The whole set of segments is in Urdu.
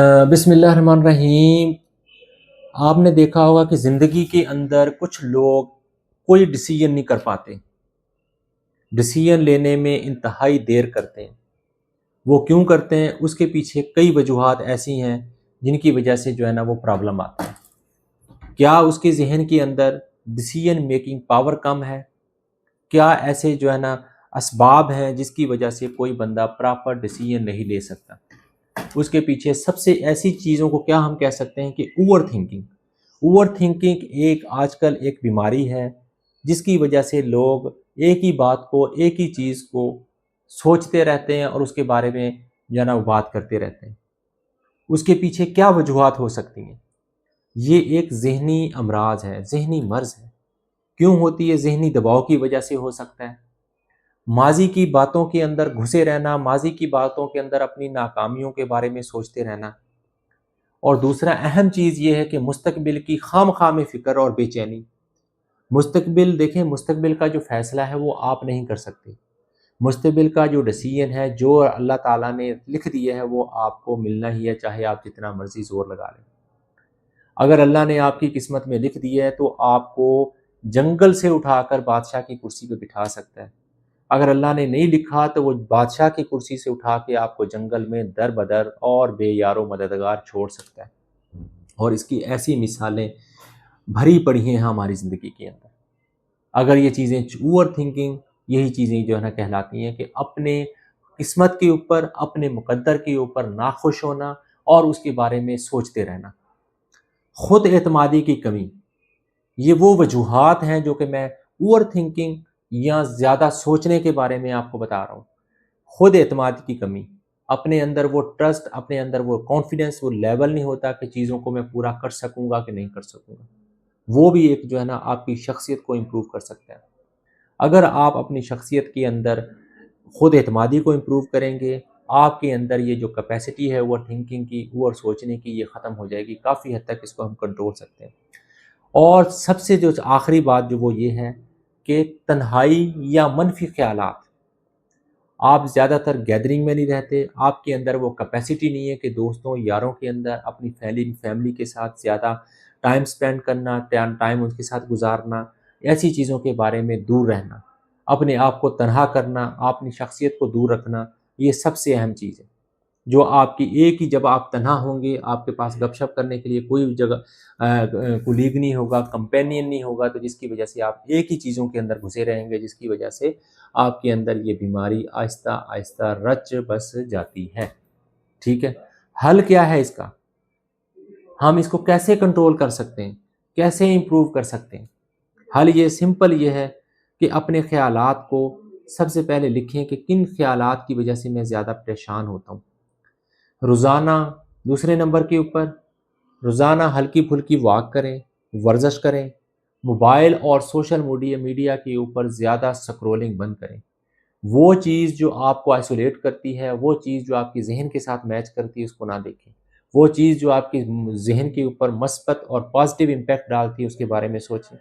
بسم اللہ الرحمن الرحیم۔ آپ نے دیکھا ہوگا کہ زندگی کے اندر کچھ لوگ کوئی ڈیسیژن نہیں کر پاتے، ڈیسیژن لینے میں انتہائی دیر کرتے ہیں۔ وہ کیوں کرتے ہیں؟ اس کے پیچھے کئی وجوہات ایسی ہیں جن کی وجہ سے جو ہے نا وہ پرابلم آتا ہے۔ کیا اس کے ذہن کے اندر ڈیسیژن میکنگ پاور کم ہے؟ کیا ایسے جو ہے نا اسباب ہیں جس کی وجہ سے کوئی بندہ پراپر ڈیسیژن نہیں لے سکتا؟ اس کے پیچھے سب سے ایسی چیزوں کو کیا ہم کہہ سکتے ہیں کہ اوور تھنکنگ ایک آج کل ایک بیماری ہے جس کی وجہ سے لوگ ایک ہی بات کو، ایک ہی چیز کو سوچتے رہتے ہیں اور اس کے بارے میں جو ہے نا بات کرتے رہتے ہیں۔ اس کے پیچھے کیا وجوہات ہو سکتی ہیں؟ یہ ایک ذہنی امراض ہے، ذہنی مرض ہے۔ کیوں ہوتی ہے؟ ذہنی دباؤ کی وجہ سے ہو سکتا ہے، ماضی کی باتوں کے اندر گھسے رہنا، ماضی کی باتوں کے اندر اپنی ناکامیوں کے بارے میں سوچتے رہنا، اور دوسرا اہم چیز یہ ہے کہ مستقبل کی خام خواہ فکر اور بے چینی۔ مستقبل دیکھیں، مستقبل کا جو فیصلہ ہے وہ آپ نہیں کر سکتے، مستقبل کا جو ڈیسیژن ہے، جو اللہ تعالیٰ نے لکھ دیا ہے وہ آپ کو ملنا ہی ہے، چاہے آپ جتنا مرضی زور لگا لیں۔ اگر اللہ نے آپ کی قسمت میں لکھ دیا ہے تو آپ کو جنگل سے اٹھا کر بادشاہ کی کرسی پہ بٹھا سکتا ہے۔ اگر اللہ نے نہیں لکھا تو وہ بادشاہ کی کرسی سے اٹھا کے آپ کو جنگل میں در بدر اور بے یار و مددگار چھوڑ سکتا ہے۔ اور اس کی ایسی مثالیں بھری پڑی ہیں ہماری زندگی کے اندر۔ اگر یہ چیزیں اوور تھنکنگ، یہی چیزیں جو ہے نا کہلاتی ہیں کہ اپنے قسمت کے اوپر، اپنے مقدر کے اوپر ناخوش ہونا اور اس کے بارے میں سوچتے رہنا۔ خود اعتمادی کی کمی، یہ وہ وجوہات ہیں جو کہ میں اوور تھنکنگ یا زیادہ سوچنے کے بارے میں آپ کو بتا رہا ہوں۔ خود اعتماد کی کمی، اپنے اندر وہ ٹرسٹ، اپنے اندر وہ کانفیڈنس، وہ لیول نہیں ہوتا کہ چیزوں کو میں پورا کر سکوں گا کہ نہیں کر سکوں گا۔ وہ بھی ایک جو ہے نا آپ کی شخصیت کو امپروو کر سکتا ہے۔ اگر آپ اپنی شخصیت کے اندر خود اعتمادی کو امپروو کریں گے، آپ کے اندر یہ جو کیپیسٹی ہے اوور تھنکنگ کی، اوور سوچنے کی، یہ ختم ہو جائے گی۔ کافی حد تک اس کو ہم کنٹرول سکتے ہیں۔ اور سب سے جو آخری بات جو وہ یہ ہے کہ تنہائی یا منفی خیالات، آپ زیادہ تر گیدرنگ میں نہیں رہتے، آپ کے اندر وہ کیپیسٹی نہیں ہے کہ دوستوں یاروں کے اندر اپنی فیملی کے ساتھ زیادہ ٹائم سپینڈ کرنا، ٹائم ان کے ساتھ گزارنا، ایسی چیزوں کے بارے میں دور رہنا، اپنے آپ کو تنہا کرنا، اپنی شخصیت کو دور رکھنا، یہ سب سے اہم چیز ہے جو آپ کی ایک ہی، جب آپ تنہا ہوں گے، آپ کے پاس گپ شپ کرنے کے لیے کوئی جگہ کولیگ نہیں ہوگا، کمپینین نہیں ہوگا، تو جس کی وجہ سے آپ ایک ہی چیزوں کے اندر گھسے رہیں گے، جس کی وجہ سے آپ کے اندر یہ بیماری آہستہ آہستہ رچ بس جاتی ہے۔ ٹھیک ہے، حل کیا ہے اس کا؟ ہم اس کو کیسے کنٹرول کر سکتے ہیں، کیسے امپروو کر سکتے ہیں؟ حل یہ سمپل یہ ہے کہ اپنے خیالات کو سب سے پہلے لکھیں کہ کن خیالات کی وجہ سے میں زیادہ پریشان ہوتا ہوں۔ روزانہ، دوسرے نمبر کے اوپر، روزانہ ہلکی پھلکی واک کریں، ورزش کریں، موبائل اور سوشل میڈیا کے اوپر زیادہ سکرولنگ بند کریں۔ وہ چیز جو آپ کو آئسولیٹ کرتی ہے، وہ چیز جو آپ کی ذہن کے ساتھ میچ کرتی ہے، اس کو نہ دیکھیں۔ وہ چیز جو آپ کی ذہن کے اوپر مثبت اور پازیٹیو امپیکٹ ڈالتی ہے، اس کے بارے میں سوچیں۔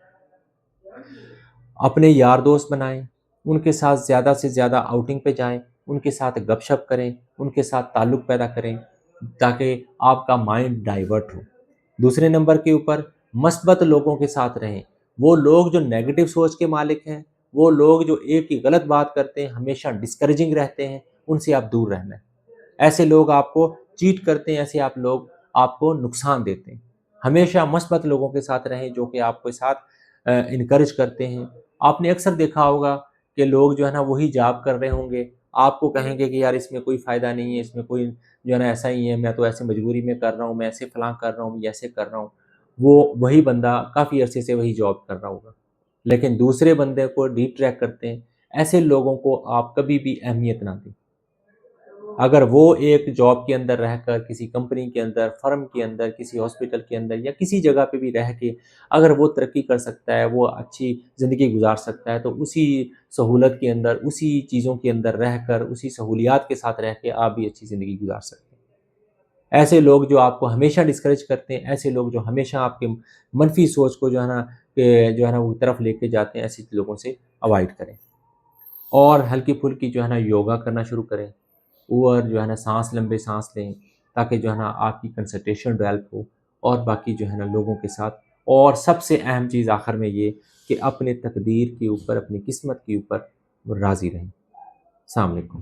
اپنے یار دوست بنائیں، ان کے ساتھ زیادہ سے زیادہ آؤٹنگ پہ جائیں، ان کے ساتھ گپ شپ کریں، ان کے ساتھ تعلق پیدا کریں تاکہ آپ کا مائنڈ ڈائیورٹ ہو۔ دوسرے نمبر کے اوپر مثبت لوگوں کے ساتھ رہیں۔ وہ لوگ جو نیگیٹو سوچ کے مالک ہیں، وہ لوگ جو ایک ہی غلط بات کرتے ہیں، ہمیشہ ڈسکریجنگ رہتے ہیں، ان سے آپ دور رہنا ہے۔ ایسے لوگ آپ کو چیٹ کرتے ہیں، ایسے لوگ آپ کو نقصان دیتے ہیں۔ ہمیشہ مثبت لوگوں کے ساتھ رہیں جو کہ آپ کے ساتھ انکریج کرتے ہیں۔ آپ نے اکثر دیکھا ہوگا کہ لوگ جو ہے نا وہی جاب کر رہے ہوں گے، آپ کو کہیں گے کہ یار اس میں کوئی فائدہ نہیں ہے، اس میں کوئی جو ہے نا ایسا ہی ہے، میں تو ایسے مجبوری میں کر رہا ہوں، میں ایسے فلاں کر رہا ہوں، ایسے کر رہا ہوں۔ وہی بندہ کافی عرصے سے وہی جاب کر رہا ہوگا، لیکن دوسرے بندے کو ڈی ٹریک کرتے ہیں۔ ایسے لوگوں کو آپ کبھی بھی اہمیت نہ دیں۔ اگر وہ ایک جاب کے اندر رہ کر، کسی کمپنی کے اندر، فرم کے اندر، کسی ہاسپٹل کے اندر یا کسی جگہ پہ بھی رہ کے اگر وہ ترقی کر سکتا ہے، وہ اچھی زندگی گزار سکتا ہے، تو اسی سہولت کے اندر، اسی چیزوں کے اندر رہ کر، اسی سہولیات کے ساتھ رہ کے آپ بھی اچھی زندگی گزار سکتے ہیں۔ ایسے لوگ جو آپ کو ہمیشہ ڈسکریج کرتے ہیں، ایسے لوگ جو ہمیشہ آپ کے منفی سوچ کو جو ہے نا وہ طرف لے کے جاتے ہیں، ایسے لوگوں سے اوائڈ کریں۔ اور ہلکی پھلکی جو ہے نا یوگا کرنا شروع کریں، اور جو ہے نا لمبے سانس لیں، تاکہ جو ہے نا آپ کی کنسنٹریشن ڈیولپ ہو، اور باقی جو ہے نا لوگوں کے ساتھ، اور سب سے اہم چیز آخر میں یہ کہ اپنے تقدیر کے اوپر، اپنی قسمت کے اوپر راضی رہیں۔ السلام علیکم۔